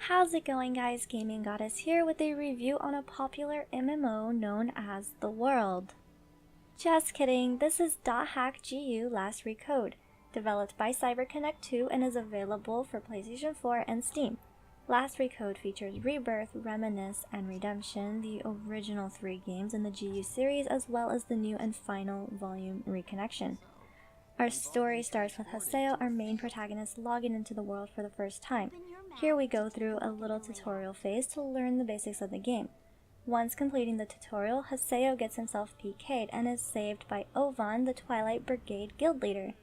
How's it going, guys? Gaming Goddess here with a review on a popular MMO known as The World. Just kidding, this is .hack GU Last Recode, developed by CyberConnect 2 and is available for PlayStation 4 and Steam. Last Recode features Rebirth, Reminisce, and Redemption, the original 3 games in the GU series, as well as the new and final volume Reconnection. Our story starts with Haseo, our main protagonist, logging into the world for the first time. Here we go through a little tutorial phase to learn the basics of the game. Once completing the tutorial, Haseo gets himself PK'd and is saved by Ovan, the Twilight Brigade guild leader.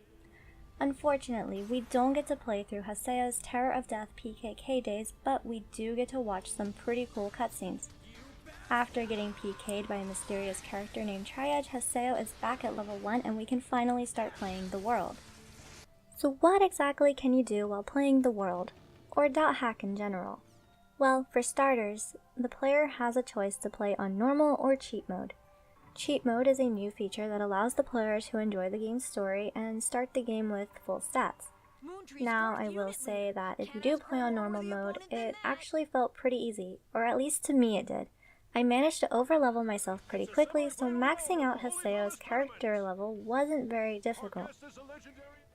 Unfortunately, we don't get to play through Haseo's Terror of Death PKK days, but we do get to watch some pretty cool cutscenes. After getting PK'd by a mysterious character named Triad, Haseo is back at level 1 and we can finally start playing The World. So what exactly can you do while playing The World, or .hack in general? Well, for starters, the player has a choice to play on normal or cheat mode. Cheat mode is a new feature that allows the player to enjoy the game's story and start the game with full stats. Now, I will say that if you do play on normal mode, it actually felt pretty easy, or at least to me it did. I managed to overlevel myself pretty quickly, so maxing out Haseo's character level wasn't very difficult.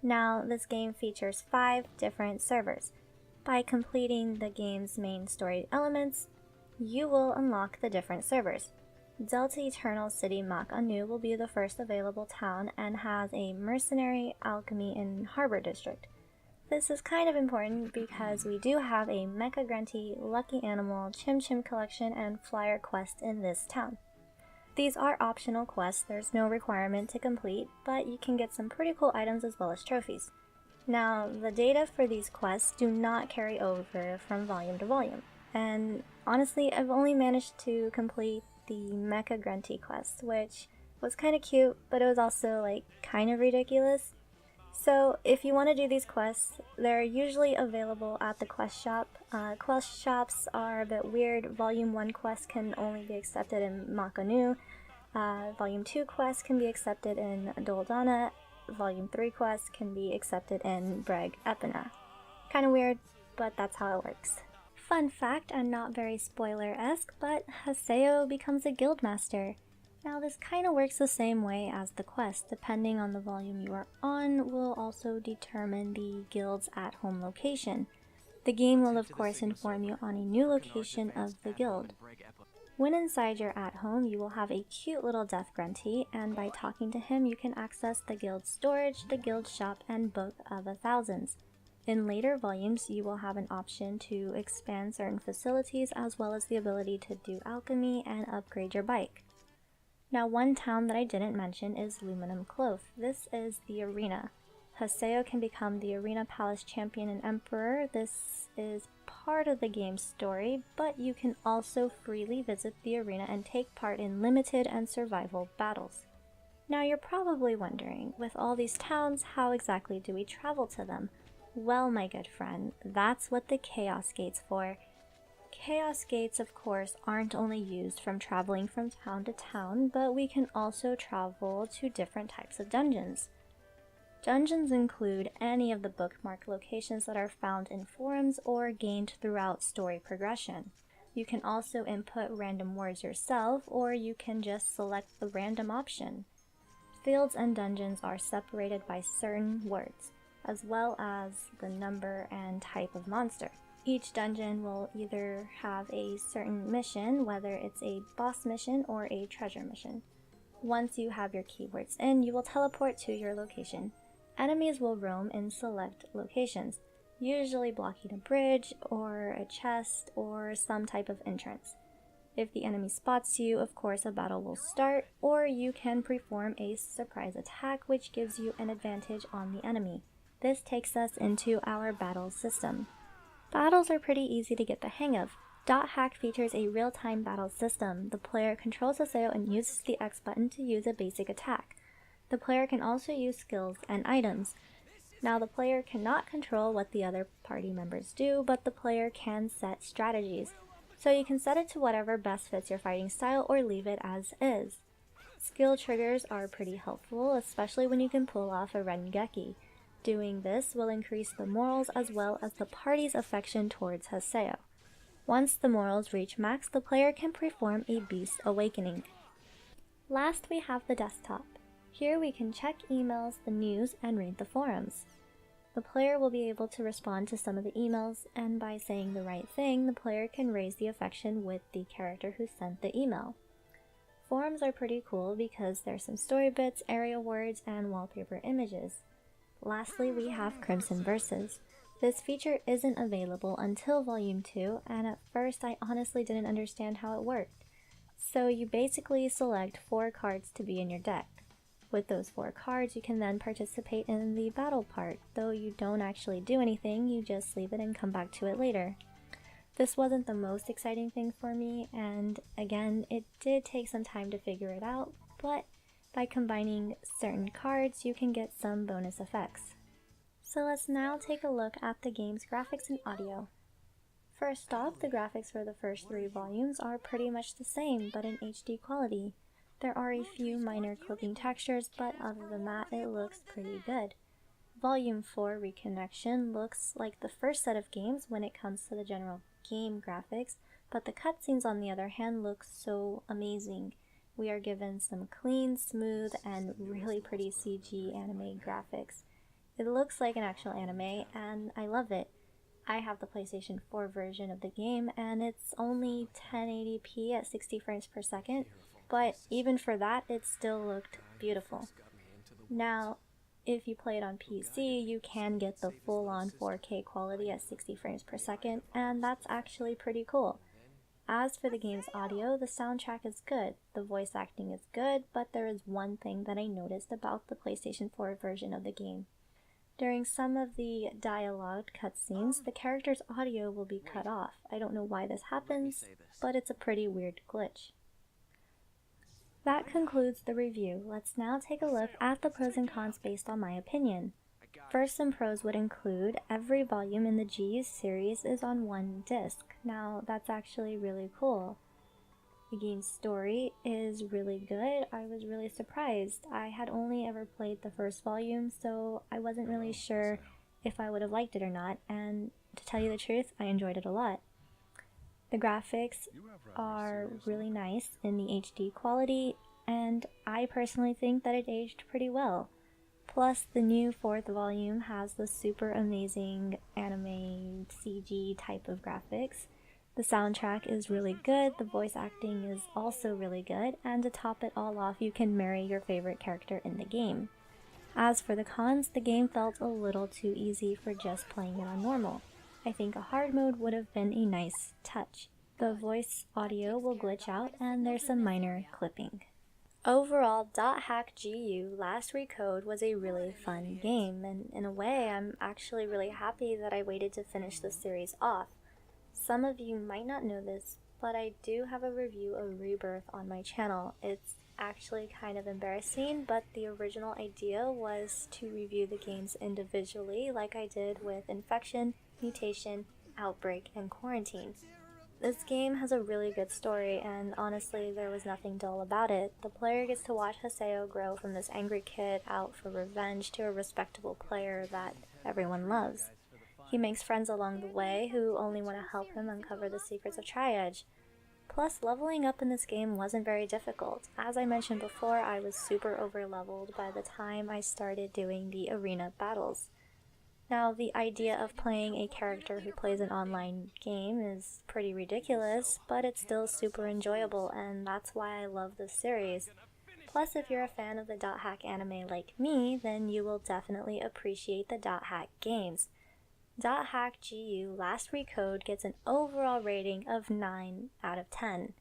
Now, this game features 5 different servers. By completing the game's main story elements, you will unlock the different servers. Delta Eternal City Mak Anu will be the first available town and has a mercenary, alchemy, and harbor district. This is kind of important because we do have a Mecha Grunty, Lucky Animal, Chim Chim collection, and Flyer quest in this town. These are optional quests, there's no requirement to complete, but you can get some pretty cool items as well as trophies. Now, the data for these quests do not carry over from volume to volume, and honestly, I've only managed to complete the Mecha Grunty quest, which was kind of cute, but it was also kind of ridiculous. So if you want to do these quests, they're usually available at the quest shop. Quest shops are a bit weird. Volume 1 quests can only be accepted in Mak Anu. Volume 2 quests can be accepted in Doldana. Volume 3 quests can be accepted in Breg Epina. Kinda weird, but that's how it works. Fun fact, and not very spoiler-esque, but Haseo becomes a guildmaster. Now this kinda works the same way as the quest. Depending on the volume you are on will also determine the guild's at-home location. The game will of course inform you on a new location of the guild. When inside your at-home, you will have a cute little Death Grunty, and by talking to him you can access the guild's storage, the guild shop, and Book of the Thousands. In later volumes, you will have an option to expand certain facilities as well as the ability to do alchemy and upgrade your bike. Now, one town that I didn't mention is Luminum Clove. This is the arena. Haseo can become the Arena Palace Champion and Emperor. This is part of the game's story, but you can also freely visit the arena and take part in limited and survival battles. Now, you're probably wondering, with all these towns, how exactly do we travel to them? Well, my good friend, that's what the Chaos Gate's for. Chaos Gates, of course, aren't only used from traveling from town to town, but we can also travel to different types of dungeons. Dungeons include any of the bookmarked locations that are found in forums or gained throughout story progression. You can also input random words yourself, or you can just select the random option. Fields and dungeons are separated by certain words, as well as the number and type of monster. Each dungeon will either have a certain mission, whether it's a boss mission or a treasure mission. Once you have your keywords in, you will teleport to your location. Enemies will roam in select locations, usually blocking a bridge or a chest or some type of entrance. If the enemy spots you, of course a battle will start, or you can perform a surprise attack which gives you an advantage on the enemy. This takes us into our battle system. Battles are pretty easy to get the hang of. .hack features a real-time battle system. The player controls Haseo and uses the X button to use a basic attack. The player can also use skills and items. Now, the player cannot control what the other party members do, but the player can set strategies. So you can set it to whatever best fits your fighting style or leave it as is. Skill triggers are pretty helpful, especially when you can pull off a Rengeki. Doing this will increase the morals as well as the party's affection towards Haseo. Once the morals reach max, the player can perform a beast awakening. Last, we have the desktop. Here we can check emails, the news, and read the forums. The player will be able to respond to some of the emails, and by saying the right thing, the player can raise the affection with the character who sent the email. Forums are pretty cool because there's some story bits, area words, and wallpaper images. Lastly, we have Crimson Verses. This feature isn't available until Volume 2, and at first I honestly didn't understand how it worked. So you basically select 4 cards to be in your deck. With those 4 cards, you can then participate in the battle part, though you don't actually do anything, you just leave it and come back to it later. This wasn't the most exciting thing for me, and again, it did take some time to figure it out, but by combining certain cards, you can get some bonus effects. So let's now take a look at the game's graphics and audio. First off, the graphics for the first 3 volumes are pretty much the same, but in HD quality. There are a few minor clipping textures, but other than that, it looks pretty good. Volume 4 Reconnection looks like the first set of games when it comes to the general game graphics, but the cutscenes on the other hand look so amazing. We are given some clean, smooth, and really pretty CG anime graphics. It looks like an actual anime, and I love it. I have the PlayStation 4 version of the game, and it's only 1080p at 60 frames per second, but even for that, it still looked beautiful. Now, if you play it on PC, you can get the full-on 4K quality at 60 frames per second, and that's actually pretty cool. As for the game's audio, the soundtrack is good, the voice acting is good, but there is one thing that I noticed about the PlayStation 4 version of the game. During some of the dialogue cutscenes, the character's audio will be cut off. I don't know why this happens, but it's a pretty weird glitch. That concludes the review. Let's now take a look at the pros and cons based on my opinion. First, some pros would include every volume in the GU series is on one disc. Now, that's actually really cool. The game's story is really good. I was really surprised. I had only ever played the first volume, so I wasn't really sure if I would have liked it or not, and to tell you the truth, I enjoyed it a lot. The graphics are really nice in the HD quality, and I personally think that it aged pretty well. Plus, the new 4th volume has the super amazing anime CG type of graphics. The soundtrack is really good, the voice acting is also really good, and to top it all off, you can marry your favorite character in the game. As for the cons, the game felt a little too easy for just playing it on normal. I think a hard mode would have been a nice touch. The voice audio will glitch out, and there's some minor clipping. Overall, .hack GU Last Recode was a really fun game, and in a way, I'm actually really happy that I waited to finish the series off. Some of you might not know this, but I do have a review of Rebirth on my channel. It's actually kind of embarrassing, but the original idea was to review the games individually like I did with Infection, Mutation, Outbreak, and Quarantine. This game has a really good story, and honestly, there was nothing dull about it. The player gets to watch Haseo grow from this angry kid out for revenge to a respectable player that everyone loves. He makes friends along the way who only want to help him uncover the secrets of Tri-Edge. Plus, leveling up in this game wasn't very difficult. As I mentioned before, I was super over-leveled by the time I started doing the arena battles. Now, the idea of playing a character who plays an online game is pretty ridiculous, but it's still super enjoyable, and that's why I love this series. Plus, if you're a fan of the .hack anime like me, then you will definitely appreciate the .hack games. .hack GU Last Recode gets an overall rating of 9 out of 10.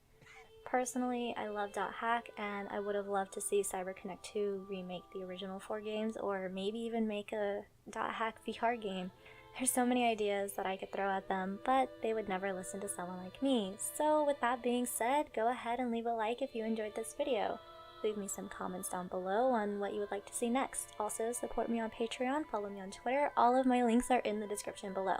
Personally, I love .hack, and I would have loved to see CyberConnect 2 remake the original 4 games, or maybe even make a .hack VR game. There's so many ideas that I could throw at them, but they would never listen to someone like me. So with that being said, go ahead and leave a like if you enjoyed this video. Leave me some comments down below on what you would like to see next. Also, support me on Patreon, follow me on Twitter, all of my links are in the description below.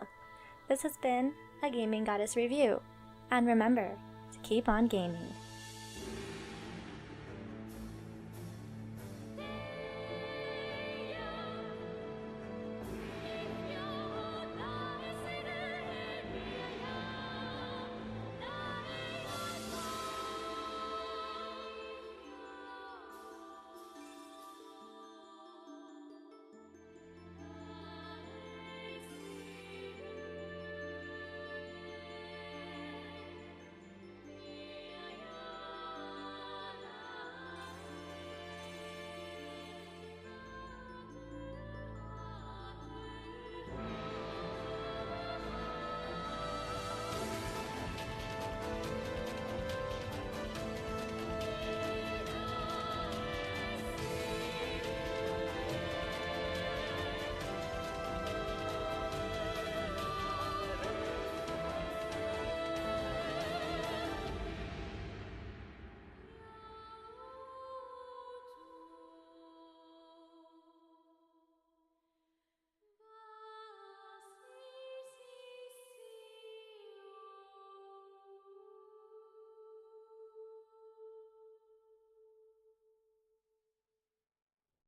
This has been a Gaming Goddess review, and remember to keep on gaming.